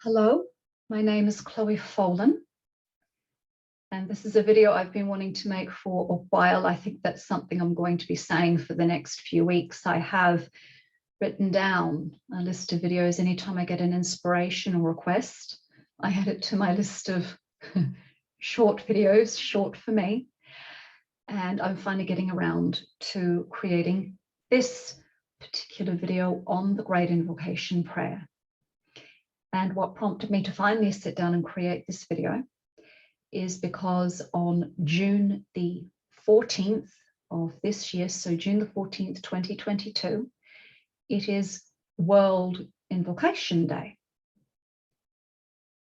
Hello, my name is Chloe Folan, and this is a video I've been wanting to make for a while. I think that's something I'm going to be saying for the next few weeks. I have written down a list of videos. Anytime I get an inspiration or request, I add it to my list of short videos, short for me. And I'm finally getting around to creating this particular video on the Great Invocation Prayer. And what prompted me to finally sit down and create this video is because on June the 14th of this year, so June the 14th, 2022, it is World Invocation Day.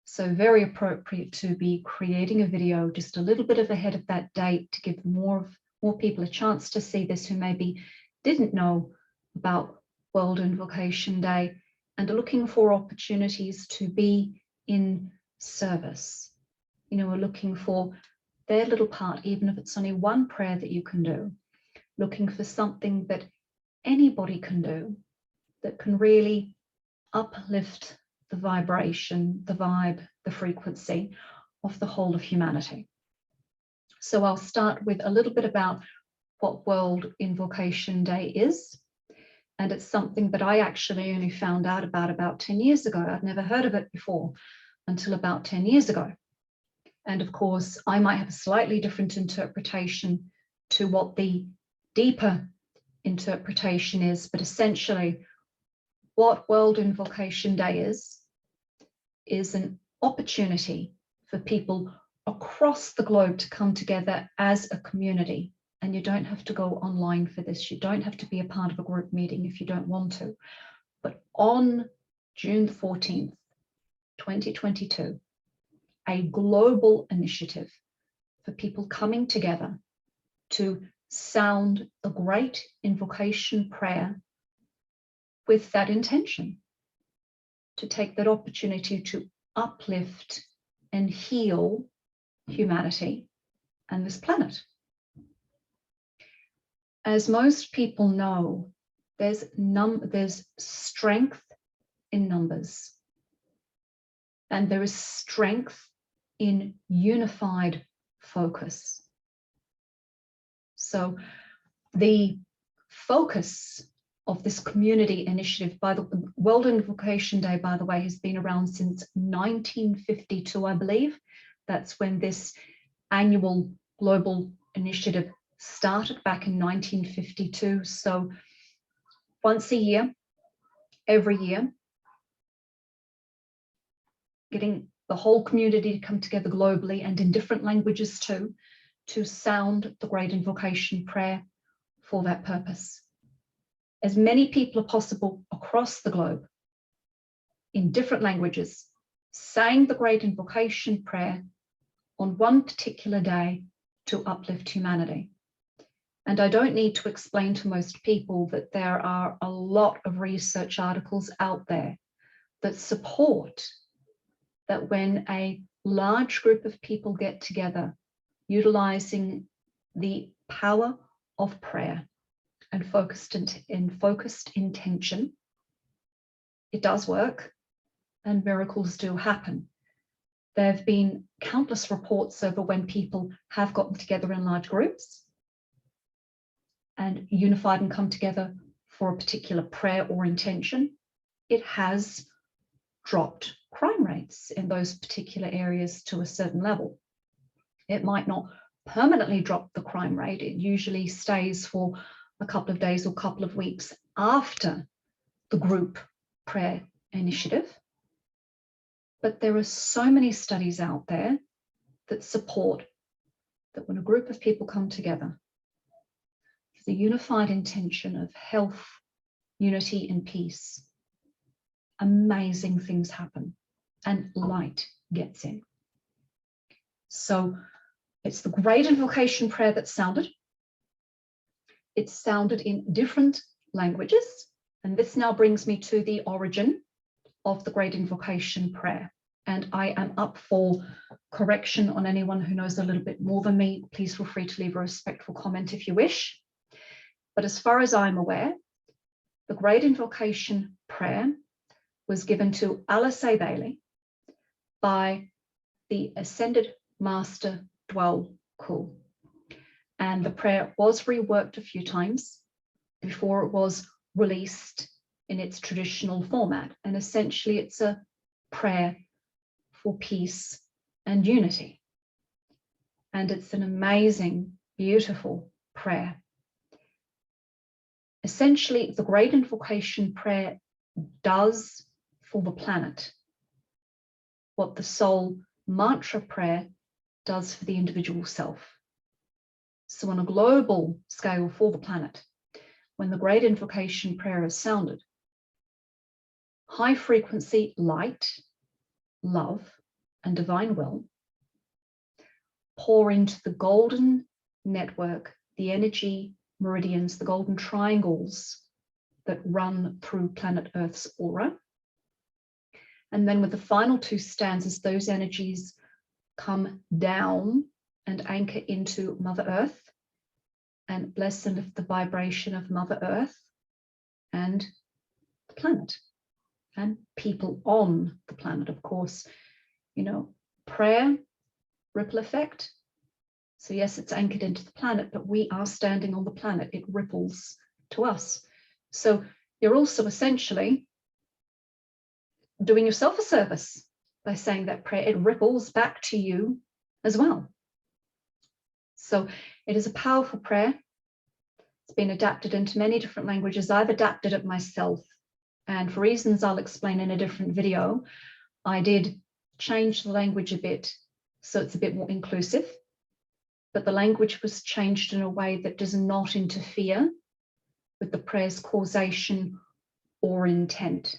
So very appropriate to be creating a video just a little bit ahead of that date to give more people a chance to see this who maybe didn't know about World Invocation Day and are looking for opportunities to be in service. You know, are looking for their little part, even if it's only one prayer that you can do, looking for something that anybody can do that can really uplift the vibration, the vibe, the frequency of the whole of humanity. So I'll start with a little bit about what World Invocation Day is. And it's something that I actually only found out about 10 years ago. I'd never heard of it before until about 10 years ago. And of course, I might have a slightly different interpretation to what the deeper interpretation is, but essentially what World Invocation Day is an opportunity for people across the globe to come together as a community. And you don't have to go online for this. You don't have to be a part of a group meeting if you don't want to. But on June 14th, 2022, a global initiative for people coming together to sound the Great Invocation Prayer with that intention, to take that opportunity to uplift and heal humanity and this planet. As most people know, there's strength in numbers, and there is strength in unified focus. So the focus of this community initiative by the World Invocation Day, by the way, has been around since 1952, I believe. That's when this annual global initiative started back in 1952. So once a year, every year, getting the whole community to come together globally and in different languages too, to sound the Great Invocation Prayer for that purpose. As many people as possible across the globe in different languages saying the Great Invocation Prayer on one particular day to uplift humanity. And I don't need to explain to most people that there are a lot of research articles out there that support that when a large group of people get together, utilizing the power of prayer and focused intention, it does work and miracles do happen. There have been countless reports over when people have gotten together in large groups and unified and come together for a particular prayer or intention. It has dropped crime rates in those particular areas to a certain level. It might not permanently drop the crime rate. It usually stays for a couple of days or couple of weeks after the group prayer initiative. But there are so many studies out there that support that when a group of people come together, the unified intention of health, unity, and peace, amazing things happen and light gets in. So it's the Great Invocation Prayer that's sounded. It's sounded in different languages. And this now brings me to the origin of the Great Invocation Prayer. And I am up for correction on anyone who knows a little bit more than me. Please feel free to leave a respectful comment if you wish. But as far as I'm aware, the Great Invocation Prayer was given to Alice A. Bailey by the Ascended Master Dwell Kul. And the prayer was reworked a few times before it was released in its traditional format. And essentially it's a prayer for peace and unity. And it's an amazing, beautiful prayer. Essentially, the Great Invocation Prayer does for the planet what the soul mantra prayer does for the individual self. So on a global scale for the planet, when the Great Invocation Prayer is sounded, high frequency light, love, and divine will pour into the golden network, the energy meridians, the golden triangles that run through planet Earth's aura. And then with the final two stanzas, those energies come down and anchor into Mother Earth and bless and lift the vibration of Mother Earth and the planet and people on the planet. Of course, you know, prayer, ripple effect. So yes, it's anchored into the planet, but we are standing on the planet. It ripples to us. So you're also essentially doing yourself a service by saying that prayer. It ripples back to you as well. So it is a powerful prayer. It's been adapted into many different languages. I've adapted it myself. And for reasons I'll explain in a different video, I did change the language a bit so it's a bit more inclusive. But the language was changed in a way that does not interfere with the prayer's causation or intent.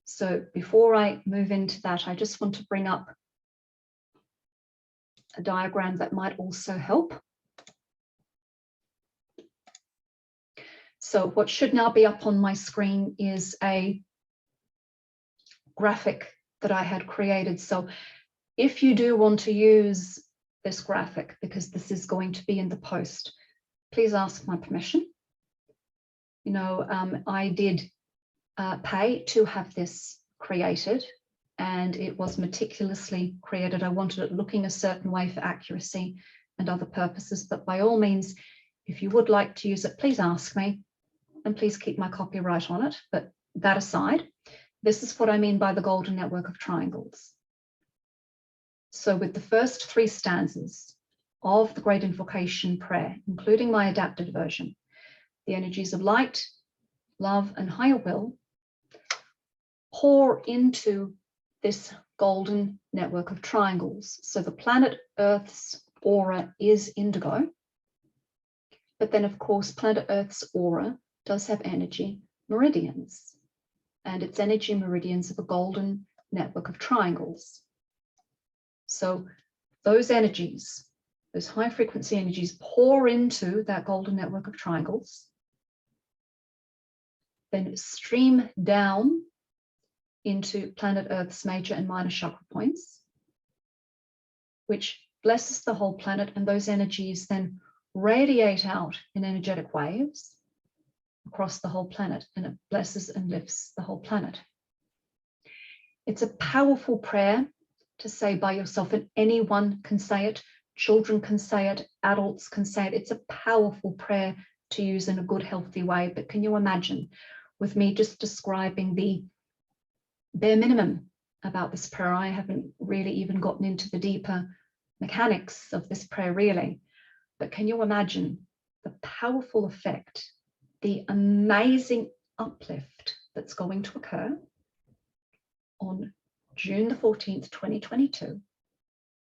So before I move into that, I just want to bring up a diagram that might also help. So what should now be up on my screen is a graphic that I had created. So if you do want to use this graphic, because this is going to be in the post, please ask my permission. You know, I did pay to have this created, and it was meticulously created. I wanted it looking a certain way for accuracy and other purposes, but by all means, if you would like to use it, please ask me, and please keep my copyright on it. But that aside, this is what I mean by the golden network of triangles. So with the first three stanzas of the Great Invocation Prayer, including my adapted version, the energies of light, love, and higher will pour into this golden network of triangles. So the planet Earth's aura is indigo, but then of course planet Earth's aura does have energy meridians, and its energy meridians are the golden network of triangles. So those energies, those high frequency energies, pour into that golden network of triangles, then stream down into planet Earth's major and minor chakra points, which blesses the whole planet, and those energies then radiate out in energetic waves across the whole planet, and it blesses and lifts the whole planet. It's a powerful prayer to say by yourself, and anyone can say it. Children can say it, adults can say it. It's a powerful prayer to use in a good, healthy way. But can you imagine with me just describing the bare minimum about this prayer? I haven't really even gotten into the deeper mechanics of this prayer really, but can you imagine the powerful effect, the amazing uplift that's going to occur on June the 14th, 2022,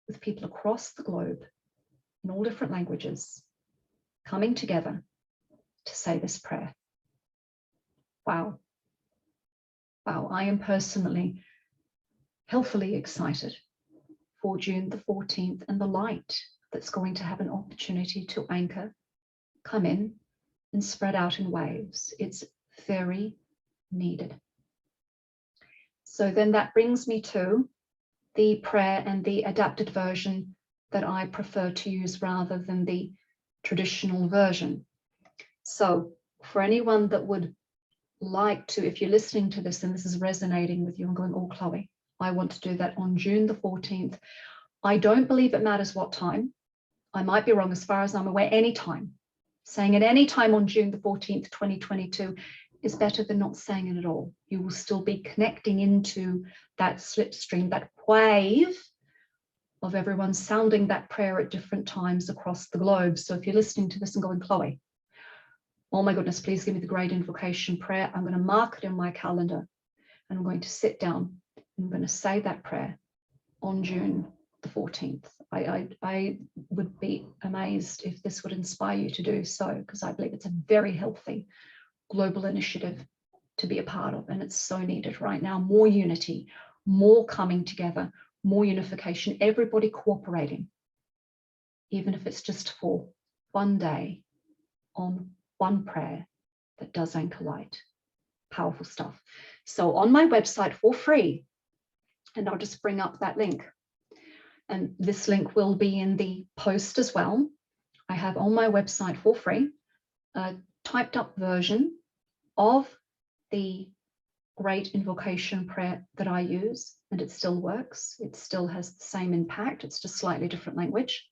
with people across the globe in all different languages coming together to say this prayer? Wow. Wow, I am personally healthily excited for June the 14th and the light that's going to have an opportunity to anchor, come in, and spread out in waves. It's very needed. So then that brings me to the prayer and the adapted version that I prefer to use rather than the traditional version. So for anyone that would like to, if you're listening to this and this is resonating with you and going, oh, Chloe, I want to do that on June the 14th. I don't believe it matters what time. I might be wrong. As far as I'm aware, any time. Saying it any time on June the 14th, 2022 is better than not saying it at all. You will still be connecting into that slipstream, that wave of everyone sounding that prayer at different times across the globe. So if you're listening to this and going, Chloe, oh my goodness, please give me the Great Invocation Prayer. I'm going to mark it in my calendar and I'm going to sit down and I'm going to say that prayer on June the 14th. I would be amazed if this would inspire you to do so, because I believe it's a very healthy global initiative to be a part of, and it's so needed right now. More unity, more coming together, more unification, everybody cooperating, even if it's just for one day on one prayer that does anchor light. Powerful stuff. So on my website for free, and I'll just bring up that link, and this link will be in the post as well. I have on my website for free a typed up version of the Great Invocation Prayer that I use, and it still works. It still has the same impact. It's just slightly different language.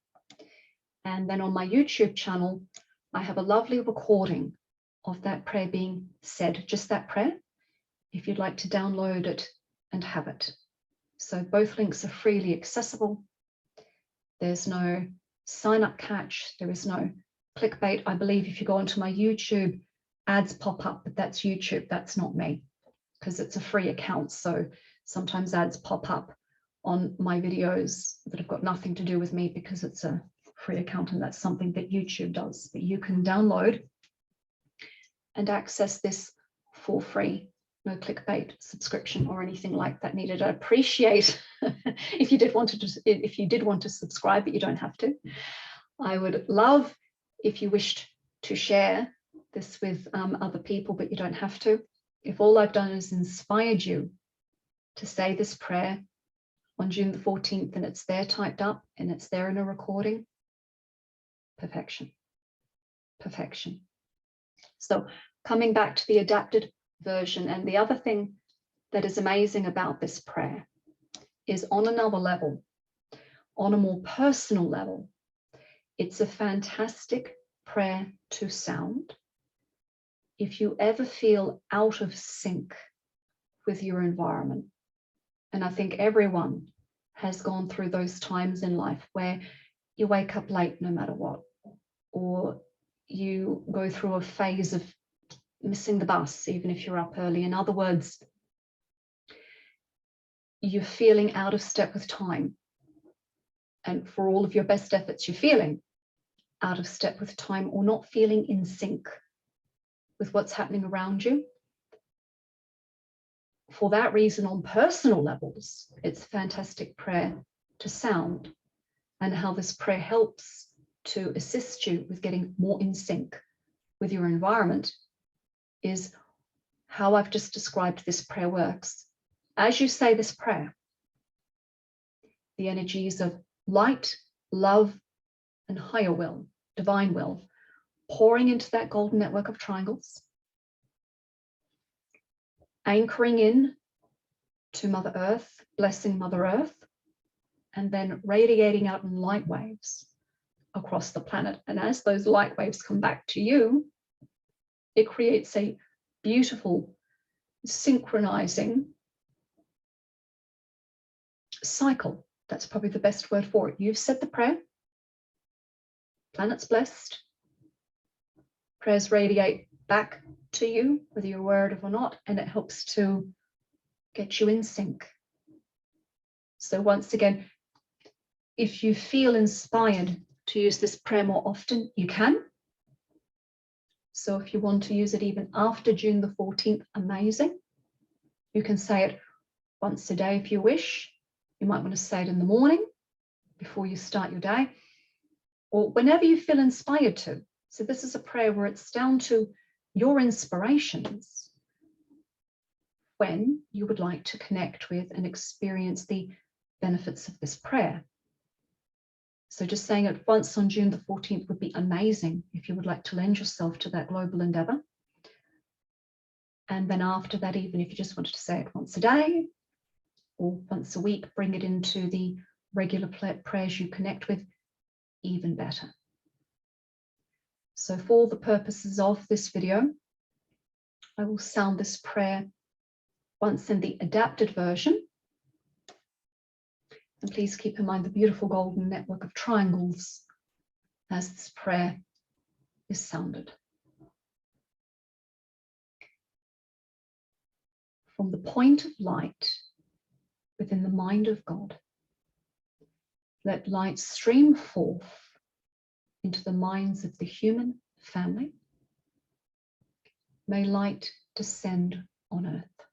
And then on my YouTube channel, I have a lovely recording of that prayer being said, just that prayer, if you'd like to download it and have it. So both links are freely accessible. There's no sign up catch. There is no clickbait. I believe if you go onto my YouTube, ads pop up, but that's YouTube. That's not me, because it's a free account. So sometimes ads pop up on my videos that have got nothing to do with me because it's a free account, and that's something that YouTube does. But you can download and access this for free. No clickbait subscription or anything like that needed. I appreciate if you did want to subscribe, but you don't have to. I would love if you wished to share this with other people, but you don't have to. If all I've done is inspired you to say this prayer on June the 14th, and it's there typed up and it's there in a recording, perfection, perfection. So coming back to the adapted version, and the other thing that is amazing about this prayer is on another level, on a more personal level, it's a fantastic prayer to sound. If you ever feel out of sync with your environment, and I think everyone has gone through those times in life where you wake up late no matter what, or you go through a phase of missing the bus even if you're up early. In other words, you're feeling out of step with time, and for all of your best efforts you're feeling out of step with time or not feeling in sync with what's happening around you. For that reason, on personal levels, it's a fantastic prayer to sound, and how this prayer helps to assist you with getting more in sync with your environment is how I've just described this prayer works. As you say this prayer, the energies of light, love, and higher will, divine will, pouring into that golden network of triangles, anchoring in to Mother Earth, blessing Mother Earth, and then radiating out in light waves across the planet. And as those light waves come back to you, it creates a beautiful synchronizing cycle. That's probably the best word for it. You've said the prayer, planet's blessed, prayers radiate back to you, whether you're aware of it or not, and it helps to get you in sync. So once again, if you feel inspired to use this prayer more often, you can. So if you want to use it even after June the 14th, amazing. You can say it once a day if you wish. You might want to say it in the morning before you start your day, or whenever you feel inspired to. So this is a prayer where it's down to your inspirations when you would like to connect with and experience the benefits of this prayer. So just saying it once on June the 14th would be amazing if you would like to lend yourself to that global endeavor. And then after that, even if you just wanted to say it once a day or once a week, bring it into the regular prayers you connect with, even better. So for the purposes of this video, I will sound this prayer once in the adapted version. And please keep in mind the beautiful golden network of triangles as this prayer is sounded. From the point of light within the mind of God, let light stream forth into the minds of the human family. May light descend on earth.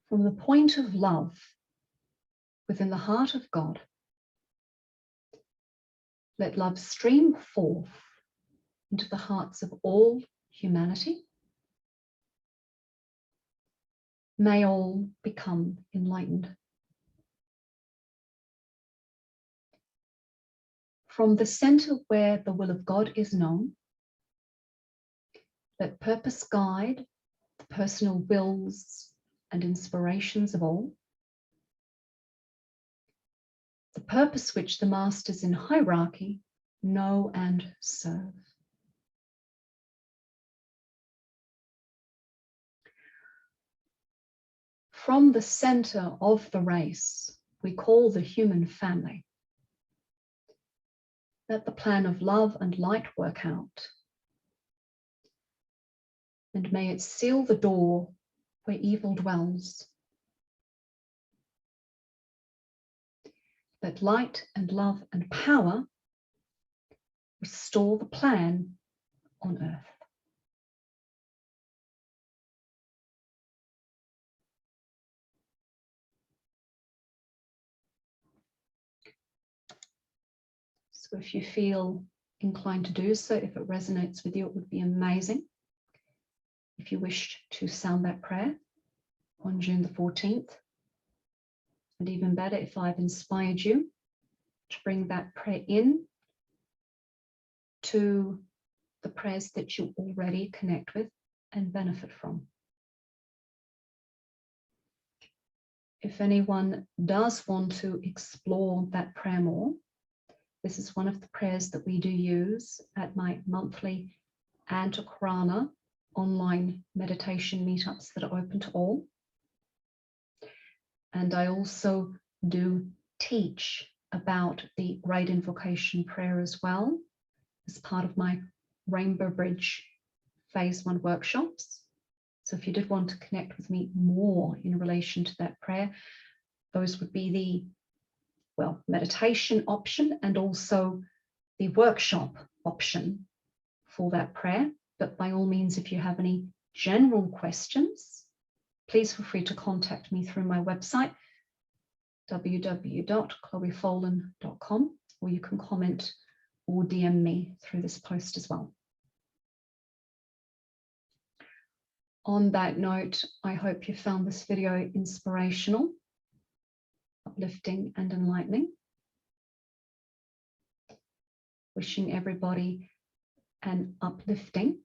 From the point of love within the heart of God, let love stream forth into the hearts of all humanity. May all become enlightened. From the center where the will of God is known, let purpose guide the personal wills and inspirations of all. The purpose which the masters in hierarchy know and serve. From the center of the race we call the human family, let the plan of love and light work out, and may it seal the door where evil dwells. Let light and love and power restore the plan on earth. So if you feel inclined to do so, if it resonates with you, it would be amazing if you wished to sound that prayer on June the 14th. And even better, if I've inspired you to bring that prayer in to the prayers that you already connect with and benefit from. If anyone does want to explore that prayer more, this is one of the prayers that we do use at my monthly Antakarana online meditation meetups that are open to all. And I also do teach about the Great Invocation Prayer as well as part of my Rainbow Bridge Phase 1 workshops. So if you did want to connect with me more in relation to that prayer, those would be the, well, meditation option and also the workshop option for that prayer. But by all means, if you have any general questions, please feel free to contact me through my website, www.chloefolan.com, or you can comment or DM me through this post as well. On that note, I hope you found this video inspirational, uplifting and enlightening. Wishing everybody an uplifting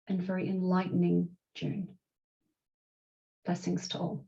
and very enlightening June. Blessings to all.